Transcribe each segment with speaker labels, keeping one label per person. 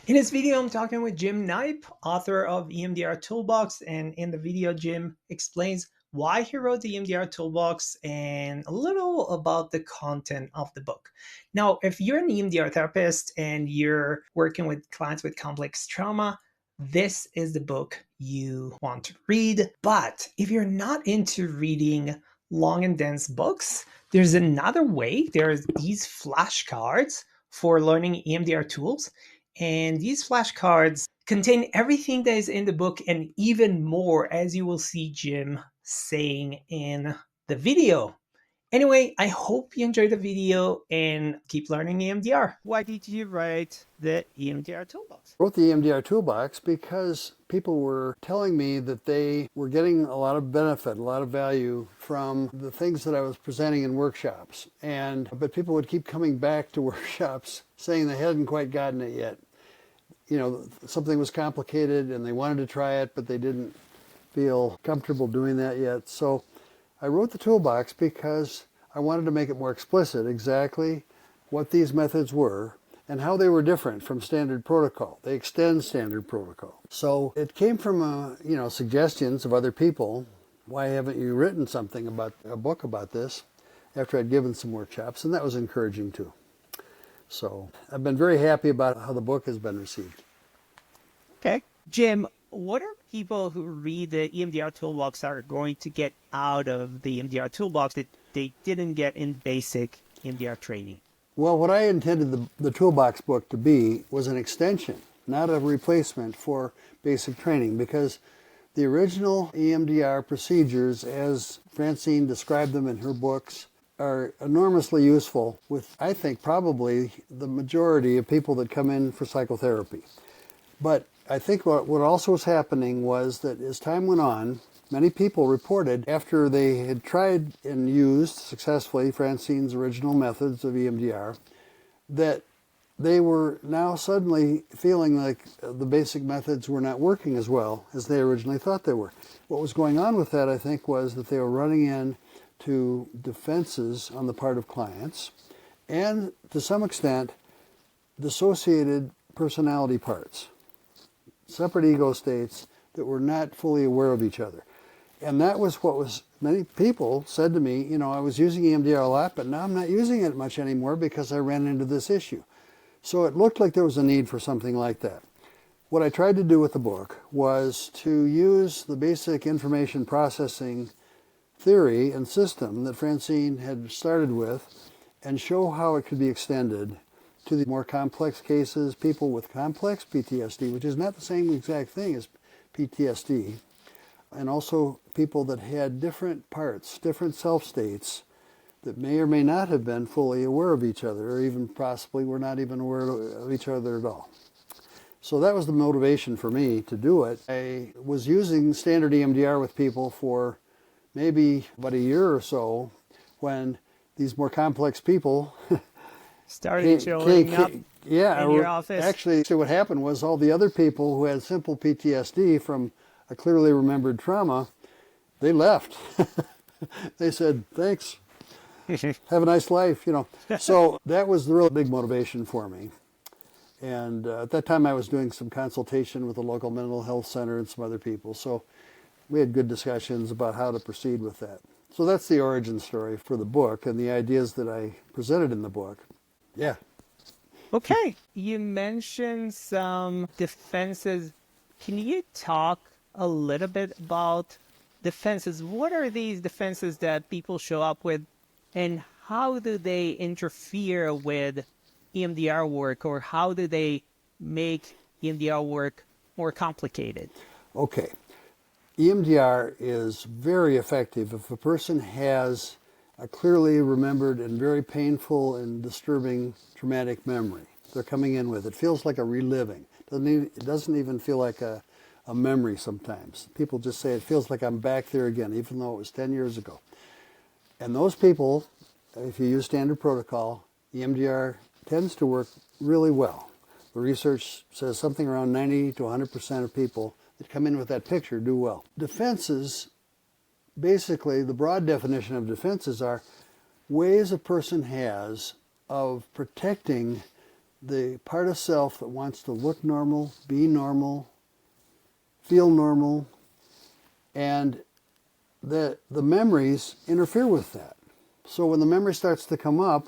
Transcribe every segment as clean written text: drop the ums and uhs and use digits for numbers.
Speaker 1: In this video, I'm talking with Jim Knipe, author of EMDR Toolbox, and in the video, Jim explains why he wrote the EMDR Toolbox and a little about the content of the book. Now, if you're an EMDR therapist and you're working with clients with complex trauma, this is the book you want to read. But if you're not into reading long and dense books, there's another way. There's these flashcards for learning EMDR tools. And these flashcards contain everything that is in the book and even more, as you will see Jim saying in the video. Anyway, I hope you enjoyed the video and keep learning EMDR. Why did you write the EMDR Toolbox?
Speaker 2: I wrote the EMDR Toolbox because people were telling me that they were getting a lot of benefit, a lot of value from the things that I was presenting in workshops. But people would keep coming back to workshops saying they hadn't quite gotten it yet. You know, something was complicated and they wanted to try it, but they didn't feel comfortable doing that yet. So I wrote the toolbox because I wanted to make it more explicit exactly what these methods were and how they were different from standard protocol. They extend standard protocol. So it came from suggestions of other people. Why haven't you written something about a book about this? After I'd given some workshops, and that was encouraging too. So I've been very happy about how the book has been received.
Speaker 1: Okay. Jim, what are people who read the EMDR Toolbox are going to get out of the EMDR Toolbox that they didn't get in basic EMDR training?
Speaker 2: Well, what I intended the Toolbox book to be was an extension, not a replacement for basic training, because the original EMDR procedures, as Francine described them in her books, are enormously useful with, I think, probably the majority of people that come in for psychotherapy. But I think what also was happening was that as time went on, many people reported after they had tried and used successfully Francine's original methods of EMDR, that they were now suddenly feeling like the basic methods were not working as well as they originally thought they were. What was going on with that, I think, was that they were running into defenses on the part of clients and, to some extent, dissociated personality parts. Separate ego states that were not fully aware of each other. And that was many people said to me, I was using EMDR a lot, but now I'm not using it much anymore because I ran into this issue. So it looked like there was a need for something like that. What I tried to do with the book was to use the basic information processing theory and system that Francine had started with and show how it could be extended to the more complex cases, people with complex PTSD, which is not the same exact thing as PTSD, and also people that had different parts, different self states that may or may not have been fully aware of each other, or even possibly were not even aware of each other at all. So that was the motivation for me to do it. I was using standard EMDR with people for maybe about a year or so when these more complex people
Speaker 1: started showing up in your office.
Speaker 2: Actually, what happened was all the other people who had simple PTSD from a clearly remembered trauma, they left. They said, thanks, have a nice life, So that was the real big motivation for me. And at that time I was doing some consultation with the local mental health center and some other people. So we had good discussions about how to proceed with that. So that's the origin story for the book and the ideas that I presented in the book. Yeah.
Speaker 1: Okay. You mentioned some defenses. Can you talk a little bit about defenses? What are these defenses that people show up with, and how do they interfere with EMDR work, or how do they make EMDR work more complicated?
Speaker 2: Okay. EMDR is very effective if a person has a clearly remembered and very painful and disturbing traumatic memory they're coming in with. It feels like a reliving. It doesn't even feel like a memory sometimes. People just say it feels like I'm back there again, even though it was 10 years ago. And those people, if you use standard protocol, EMDR tends to work really well. The research says something around 90 to 100% of people that come in with that picture do well. Defenses, basically, the broad definition of defenses are ways a person has of protecting the part of self that wants to look normal, be normal, feel normal, and the memories interfere with that. So when the memory starts to come up,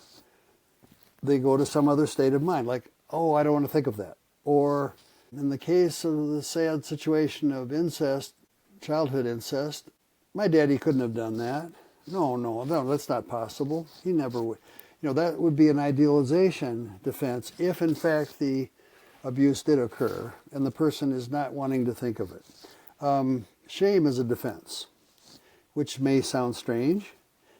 Speaker 2: they go to some other state of mind, like, oh, I don't want to think of that. Or in the case of the sad situation of incest, childhood incest, my daddy couldn't have done that. No, that's not possible. He never would. That would be an idealization defense if, in fact, the abuse did occur and the person is not wanting to think of it. Shame is a defense, which may sound strange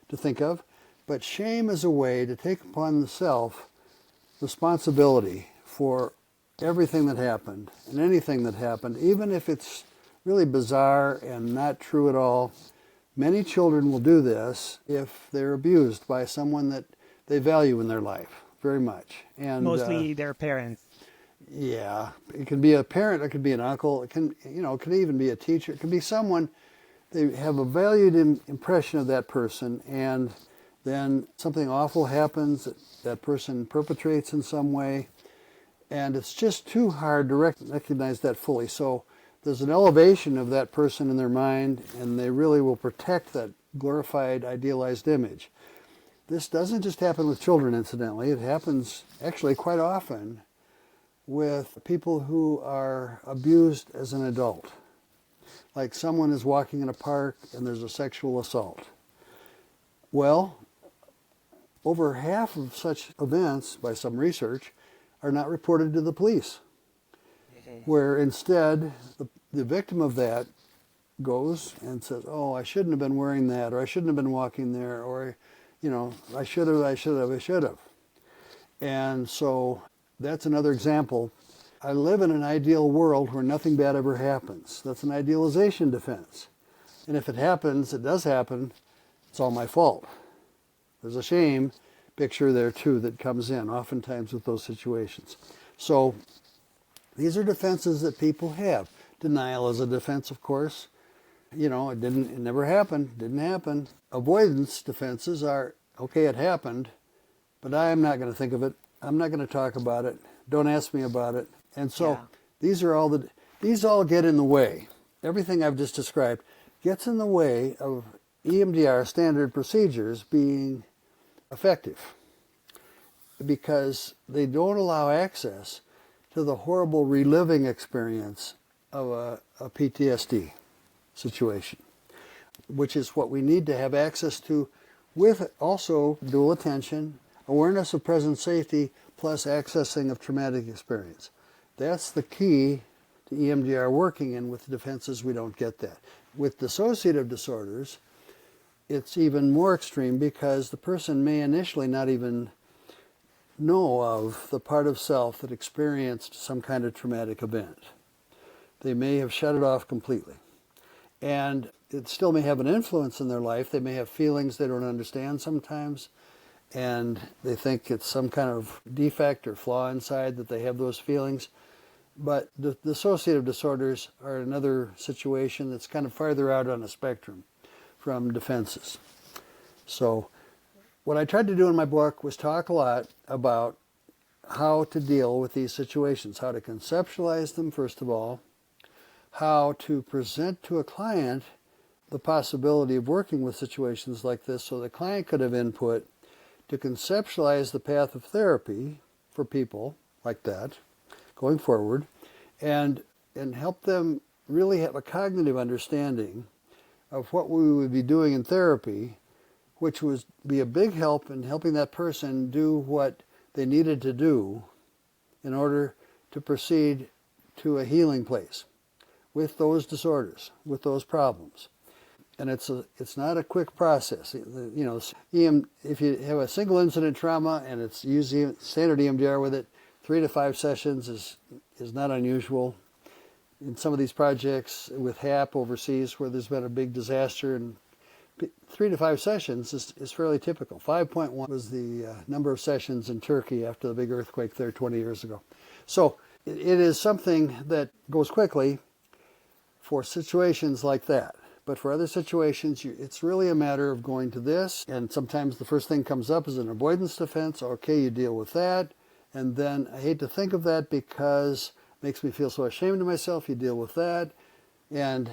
Speaker 2: to think of, but shame is a way to take upon the self responsibility for everything that happened and anything that happened, even if it's really bizarre and not true at all. Many children will do this if they're abused by someone that they value in their life very much. And
Speaker 1: Mostly their parents.
Speaker 2: yeah, it can be a parent, it could be an uncle, it can even be a teacher, it can be someone. They have a valued impression of that person, and then something awful happens that person perpetrates in some way, and it's just too hard to recognize that fully. So there's an elevation of that person in their mind, and they really will protect that glorified, idealized image. This doesn't just happen with children, incidentally. It happens actually quite often with people who are abused as an adult. Like someone is walking in a park and there's a sexual assault. Well, over half of such events, by some research, are not reported to the police, where instead the victim of that goes and says, oh, I shouldn't have been wearing that, or I shouldn't have been walking there, or, I should have. And so that's another example. I live in an ideal world where nothing bad ever happens. That's an idealization defense. And if it happens, it does happen, it's all my fault. There's a shame picture there too that comes in oftentimes with those situations. So these are defenses that people have. Denial is a defense, of course. It never happened, didn't happen. Avoidance defenses are, okay, it happened, but I'm not going to think of it. I'm not going to talk about it. Don't ask me about it. And so these all get in the way. Everything I've just described gets in the way of EMDR standard procedures being effective, because they don't allow access to the horrible reliving experience of a PTSD situation, which is what we need to have access to, with also dual attention, awareness of present safety, plus accessing of traumatic experience. That's the key to EMDR working, and with defenses we don't get that. With dissociative disorders, it's even more extreme, because the person may initially not even know of the part of self that experienced some kind of traumatic event. They may have shut it off completely. And it still may have an influence in their life. They may have feelings they don't understand sometimes, and they think it's some kind of defect or flaw inside that they have those feelings. But the dissociative disorders are another situation that's kind of farther out on the spectrum from defenses. So what I tried to do in my book was talk a lot about how to deal with these situations, how to conceptualize them, first of all, how to present to a client the possibility of working with situations like this, so the client could have input to conceptualize the path of therapy for people like that going forward, and help them really have a cognitive understanding of what we would be doing in therapy, which would be a big help in helping that person do what they needed to do in order to proceed to a healing place with those disorders, with those problems. And it's not a quick process. If you have a single incident trauma and it's using standard EMDR with it, 3 to 5 sessions is not unusual. In some of these projects with HAP overseas, where there's been a big disaster, and 3 to 5 sessions is fairly typical. 5.1 was the number of sessions in Turkey after the big earthquake there 20 years ago. So it is something that goes quickly for situations like that. But for other situations, it's really a matter of going to this, and sometimes the first thing comes up is an avoidance defense. Okay, you deal with that, And then I hate to think of that because it makes me feel so ashamed of myself. You deal with that. And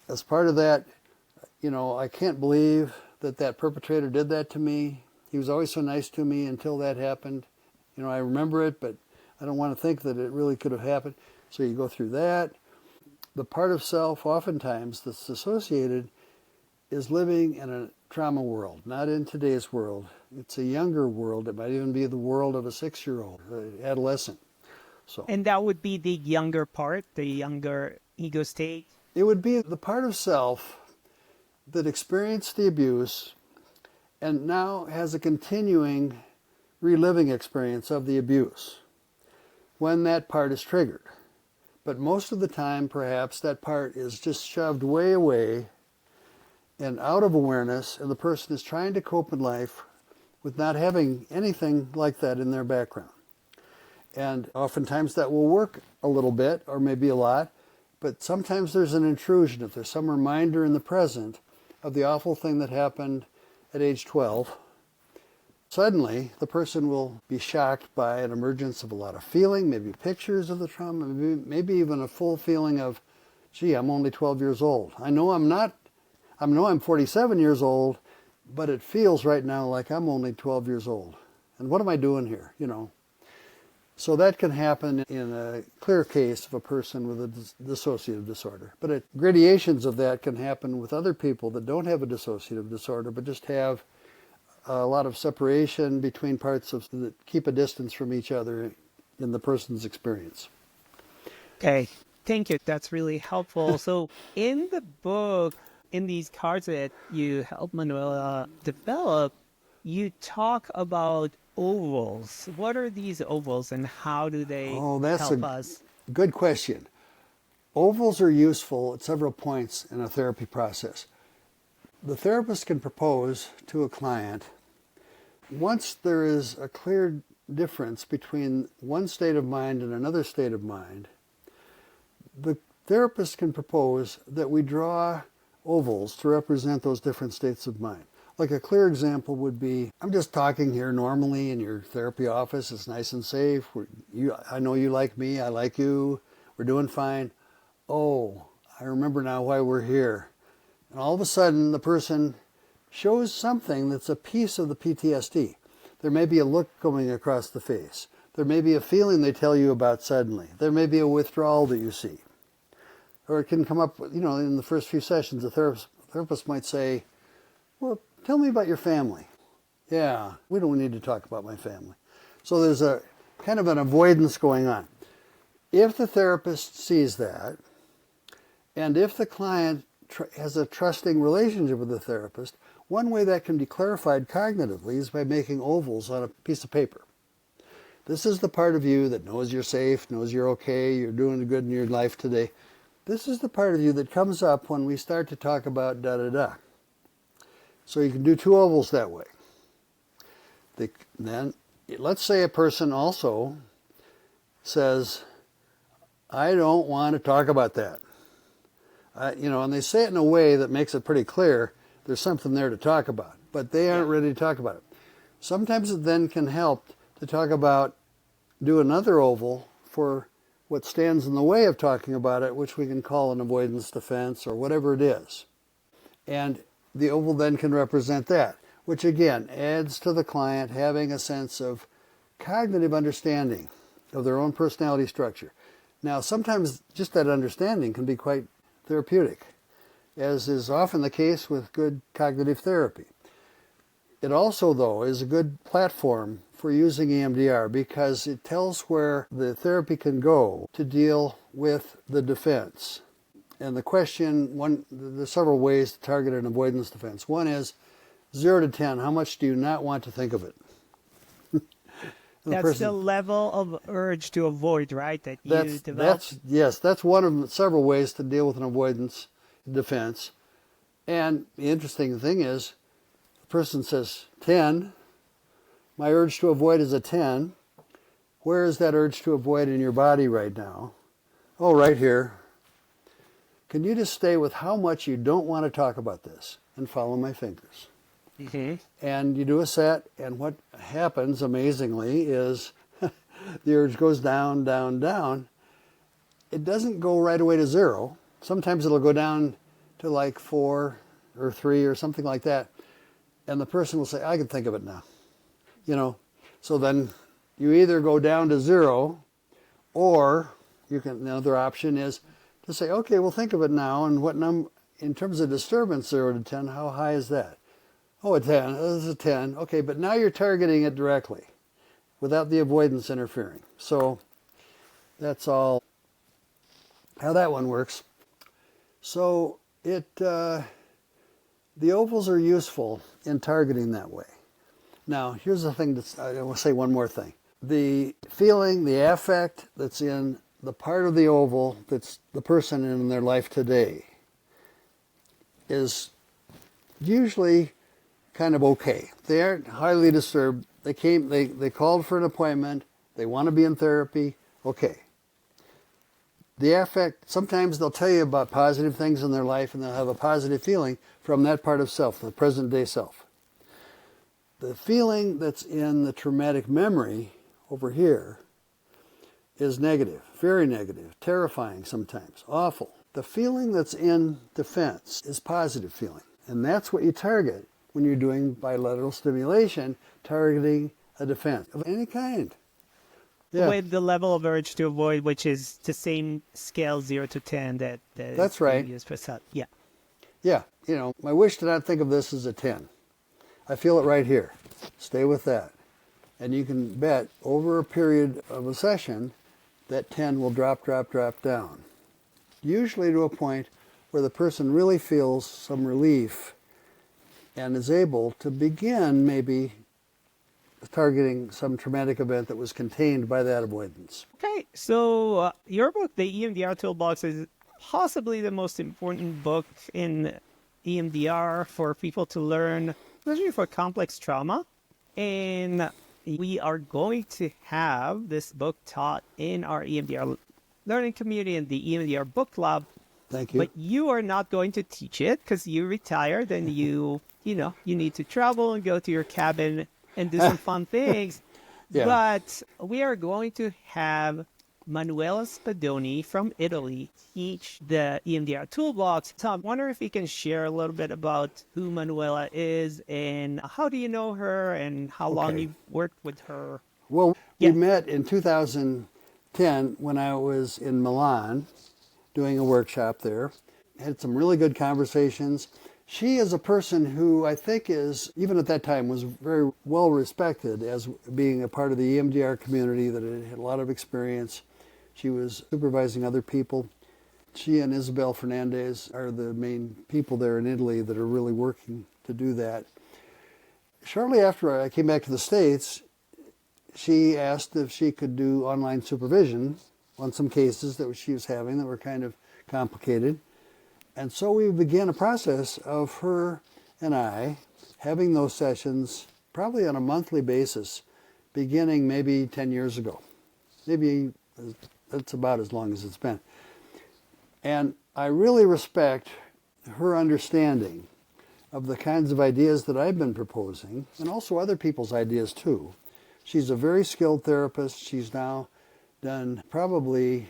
Speaker 2: as part of that, I can't believe that that perpetrator did that to me. He was always so nice to me until that happened. I remember it, but I don't want to think that it really could have happened. So you go through that. The part of self oftentimes that's associated is living in a trauma world, not in today's world. It's a younger world. It might even be the world of a 6-year-old, adolescent. So,
Speaker 1: And that would be the younger part, the younger ego state.
Speaker 2: it would be the part of self that experienced the abuse and now has a continuing reliving experience of the abuse when that part is triggered. But most of the time, perhaps, that part is just shoved way away and out of awareness, and the person is trying to cope in life with not having anything like that in their background. And oftentimes that will work a little bit, or maybe a lot, but sometimes there's an intrusion. If there's some reminder in the present of the awful thing that happened at age 12, suddenly the person will be shocked by an emergence of a lot of feeling, maybe pictures of the trauma, maybe even a full feeling of, gee, I'm only 12 years old. I know I'm 47 years old, but it feels right now like I'm only 12 years old. And what am I doing here, So that can happen in a clear case of a person with a dissociative disorder. But gradations of that can happen with other people that don't have a dissociative disorder, but just have a lot of separation between parts that keep a distance from each other in the person's experience.
Speaker 1: Okay, thank you. That's really helpful. So in the book, in these cards that you help Manuela develop, you talk about ovals. What are these ovals and how do they help us?
Speaker 2: Good question. Ovals are useful at several points in a therapy process. The therapist can propose to a client, once there is a clear difference between one state of mind and another state of mind, the therapist can propose that we draw ovals to represent those different states of mind. Like a clear example would be, I'm just talking here normally in your therapy office. It's nice and safe. I know you like me. I like you. We're doing fine. Oh, I remember now why we're here. And all of a sudden, the person shows something that's a piece of the PTSD. There may be a look going across the face. There may be a feeling they tell you about suddenly. There may be a withdrawal that you see. Or it can come up, in the first few sessions, the therapist might say, well, tell me about your family. Yeah, we don't need to talk about my family. So there's a kind of an avoidance going on. If the therapist sees that, and if the client has a trusting relationship with the therapist, one way that can be clarified cognitively is by making ovals on a piece of paper. This is the part of you that knows you're safe, knows you're okay, you're doing good in your life today. This is the part of you that comes up when we start to talk about da-da-da. So you can do 2 ovals that way. Then, let's say a person also says, I don't want to talk about that. And they say it in a way that makes it pretty clear there's something there to talk about, but they aren't ready to talk about it. Sometimes it then can help to do another oval for what stands in the way of talking about it, which we can call an avoidance defense or whatever it is. And the oval then can represent that, which again adds to the client having a sense of cognitive understanding of their own personality structure. Now, sometimes just that understanding can be quite therapeutic, as is often the case with good cognitive therapy. It also, though, is a good platform for using EMDR because it tells where the therapy can go to deal with the defense. And the question, there's several ways to target an avoidance defense. One is 0 to 10, how much do you not want to think of it?
Speaker 1: That's the level of urge to avoid, right, that you develop?
Speaker 2: Yes, that's one of several ways to deal with an avoidance defense. And the interesting thing is, the person says 10, my urge to avoid is a 10. Where is that urge to avoid in your body right now? Oh, right here. Can you just stay with how much you don't want to talk about this and follow my fingers? Mm-hmm. And you do a set, and what happens amazingly is the urge goes down, down, down. It doesn't go right away to 0. Sometimes it'll go down to like 4 or 3 or something like that. And the person will say, I can think of it now. So then you either go down to 0, or another option is to say, okay, we'll think of it now. And what number, in terms of disturbance, 0 to 10, how high is that? Oh, a 10. This is a 10. Okay, but now you're targeting it directly without the avoidance interfering. So that's all how that one works. So the ovals are useful in targeting that way. Now, here's the thing I will say one more thing. The feeling, the affect that's in the part of the oval that's the person in their life today is usually kind of okay. They aren't highly disturbed. They called for an appointment. They want to be in therapy. Okay. The affect, sometimes they'll tell you about positive things in their life and they'll have a positive feeling from that part of self, the present day self. The feeling that's in the traumatic memory over here is negative, very negative, terrifying sometimes, awful. The feeling that's in defense is positive feeling. And that's what you target when you're doing bilateral stimulation, targeting a defense of any kind. Yeah.
Speaker 1: With the level of urge to avoid, which is the same scale 0 to 10 that
Speaker 2: that's right.
Speaker 1: you used for self. Yeah.
Speaker 2: Yeah. My wish to not think of this as a 10. I feel it right here. Stay with that. And you can bet over a period of a session that 10 will drop, drop, drop down. Usually to a point where the person really feels some relief and is able to begin maybe targeting some traumatic event that was contained by that avoidance.
Speaker 1: Okay, so your book, the EMDR Toolbox, is possibly the most important book in EMDR for people to learn, especially for complex trauma. And we are going to have this book taught in our EMDR learning community and the EMDR Book Club.
Speaker 2: Thank you.
Speaker 1: But you are not going to teach it because you retired and you need to travel and go to your cabin and do some fun things.
Speaker 2: Yeah.
Speaker 1: But we are going to have Manuela Spadoni from Italy teach the EMDR Toolbox. So I wonder if you can share a little bit about who Manuela is and how do you know her and how long you've worked with her.
Speaker 2: Well, we met in 2010 when I was in Milan doing a workshop there. Had some really good conversations. She is a person who I think is, even at that time, was very well respected as being a part of the EMDR community, that had a lot of experience. She was supervising other people. She and Isabel Fernandez are the main people there in Italy that are really working to do that. Shortly after I came back to the States, she asked if she could do online supervision on some cases that she was having that were kind of complicated. And so we began a process of her and I having those sessions probably on a monthly basis, beginning maybe 10 years ago. Maybe that's about as long as it's been. And I really respect her understanding of the kinds of ideas that I've been proposing, and also other people's ideas too. She's a very skilled therapist. She's now done probably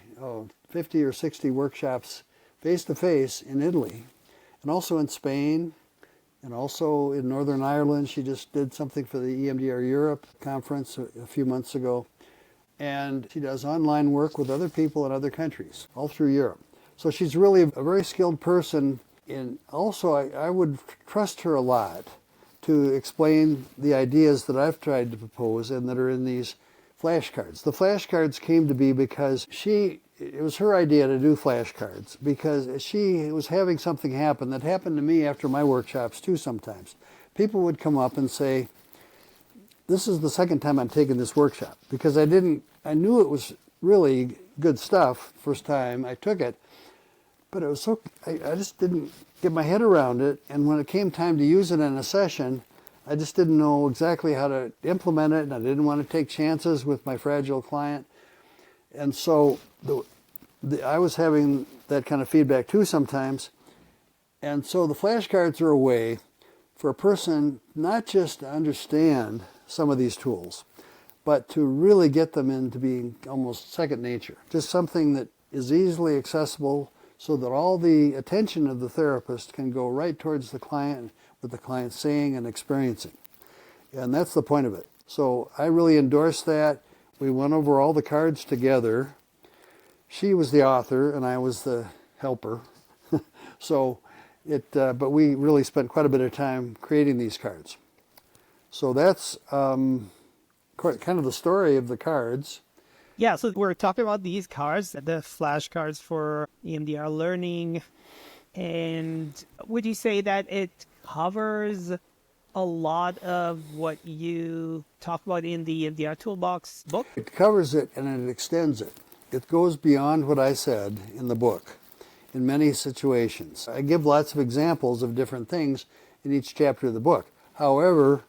Speaker 2: 50 or 60 workshops face-to-face in Italy, and also in Spain, and also in Northern Ireland. She just did something for the EMDR Europe conference a few months ago. And she does online work with other people in other countries, all through Europe. So she's really a very skilled person. And also, I would trust her a lot to explain the ideas that I've tried to propose and that are in these flashcards. The flashcards came to be because it was her idea to do flashcards, because she was having something happen that happened to me after my workshops too sometimes. People would come up and say, this is the second time I'm taking this workshop, because I knew it was really good stuff first time I took it, but it was I just didn't get my head around it, and when it came time to use it in a session, I just didn't know exactly how to implement it, and I didn't want to take chances with my fragile client. And so I was having that kind of feedback too sometimes. And so the flashcards are a way for a person not just to understand some of these tools, but to really get them into being almost second nature. Just something that is easily accessible so that all the attention of the therapist can go right towards the client, what the client's saying and experiencing. And that's the point of it. So I really endorse that. We went over all the cards together. She was the author and I was the helper. So but we really spent quite a bit of time creating these cards. So that's kind of the story of the cards.
Speaker 1: Yeah, so we're talking about these cards, the flashcards for EMDR learning. And would you say that it covers a lot of what you talk about in the EMDR Toolbox book?
Speaker 2: It covers it and it extends it. It goes beyond what I said in the book in many situations. I give lots of examples of different things in each chapter of the book. However,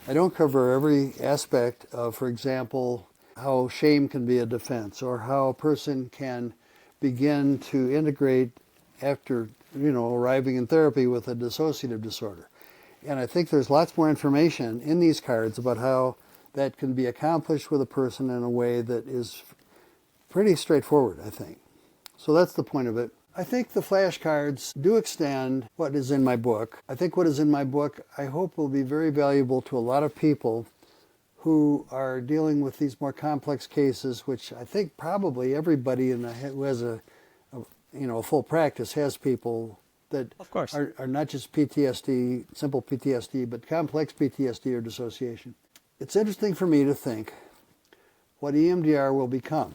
Speaker 2: I don't cover every aspect of, for example, how shame can be a defense or how a person can begin to integrate after, arriving in therapy with a dissociative disorder. And I think there's lots more information in these cards about how that can be accomplished with a person in a way that is pretty straightforward, I think. So that's the point of it. I think the flashcards do extend what is in my book. I think what is in my book, I hope, will be very valuable to a lot of people who are dealing with these more complex cases, which I think probably everybody who has a full practice has people that
Speaker 1: Of course.
Speaker 2: are not just PTSD, simple PTSD, but complex PTSD or dissociation. It's interesting for me to think what EMDR will become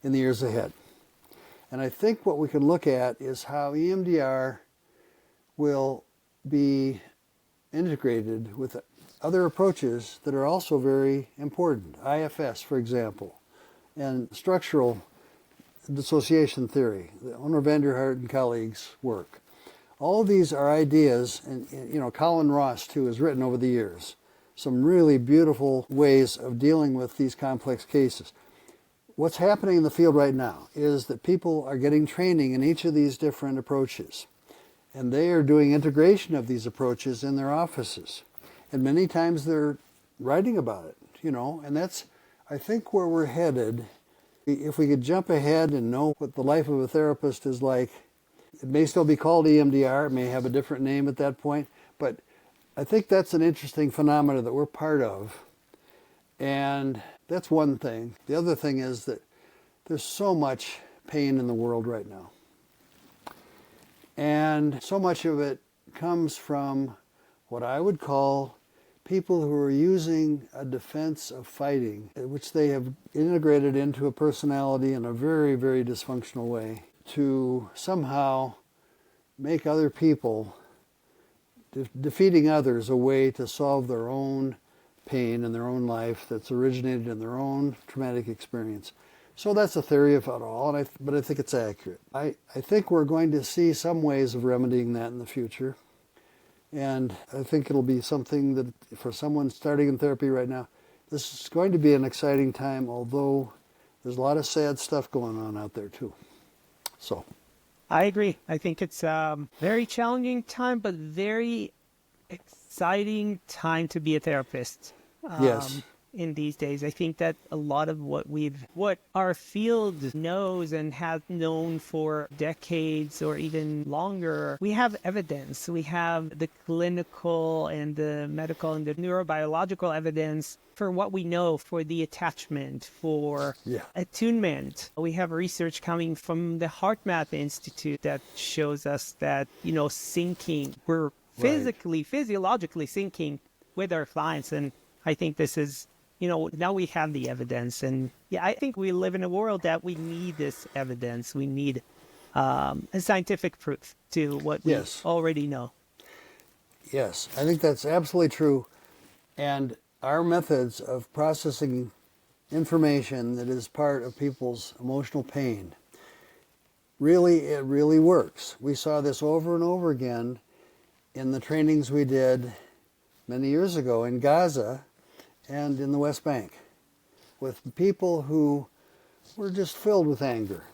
Speaker 2: in the years ahead. And I think what we can look at is how EMDR will be integrated with other approaches that are also very important. IFS, for example, and structural dissociation theory, the Onur Vanderhart and colleagues' work. All of these are ideas, and Colin Ross, too, has written over the years some really beautiful ways of dealing with these complex cases. What's happening in the field right now is that people are getting training in each of these different approaches, and they are doing integration of these approaches in their offices. And many times they're writing about it, and that's, I think, where we're headed. If we could jump ahead and know what the life of a therapist is like, it may still be called EMDR, it may have a different name at that point, but I think that's an interesting phenomenon that we're part of. And that's one thing. The other thing is that there's so much pain in the world right now. And so much of it comes from what I would call people who are using a defense of fighting, which they have integrated into a personality in a very, very dysfunctional way, to somehow make other people, defeating others, a way to solve their own pain in their own life that's originated in their own traumatic experience. So that's a theory of it all, but I think it's accurate. I think we're going to see some ways of remedying that in the future. And I think it'll be something that, for someone starting in therapy right now, this is going to be an exciting time, although there's a lot of sad stuff going on out there too. So
Speaker 1: I agree. I think it's a very challenging time, but very exciting time to be a therapist.
Speaker 2: Yes.
Speaker 1: In these days, I think that a lot of what our field knows and has known for decades or even longer, we have evidence. We have the clinical and the medical and the neurobiological evidence for what we know, for the attachment, for attunement. We have research coming from the HeartMath Institute that shows us that, syncing, we're physiologically syncing with our clients. And I think this is, now we have the evidence. And I think we live in a world that we need this evidence. We need a scientific proof to what we already know.
Speaker 2: Yes, I think that's absolutely true. And our methods of processing information that is part of people's emotional pain, it really works. We saw this over and over again in the trainings we did many years ago in Gaza and in the West Bank with people who were just filled with anger.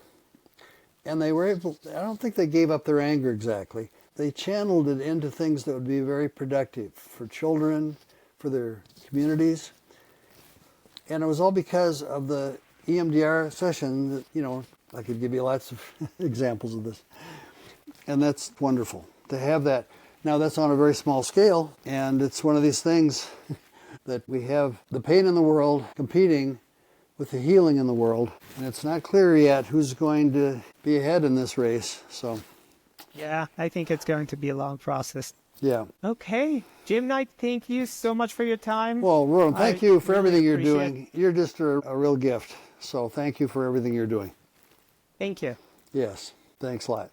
Speaker 2: And they were able, I don't think they gave up their anger exactly. They channeled it into things that would be very productive for children, for their communities. And it was all because of the EMDR session that, you know, I could give you lots of examples of this. And that's wonderful to have that. Now that's on a very small scale, and it's one of these things that we have the pain in the world competing with the healing in the world, and it's not clear yet who's going to be ahead in this race. So
Speaker 1: Yeah, I think it's going to be a long process.
Speaker 2: yeah.
Speaker 1: Okay, Jim Knipe, thank you so much for your time.
Speaker 2: Well, Roland, thank you for
Speaker 1: really
Speaker 2: everything you're
Speaker 1: appreciate
Speaker 2: doing. You're just a real gift. So thank you for everything you're doing.
Speaker 1: Thank you.
Speaker 2: Yes, thanks a lot.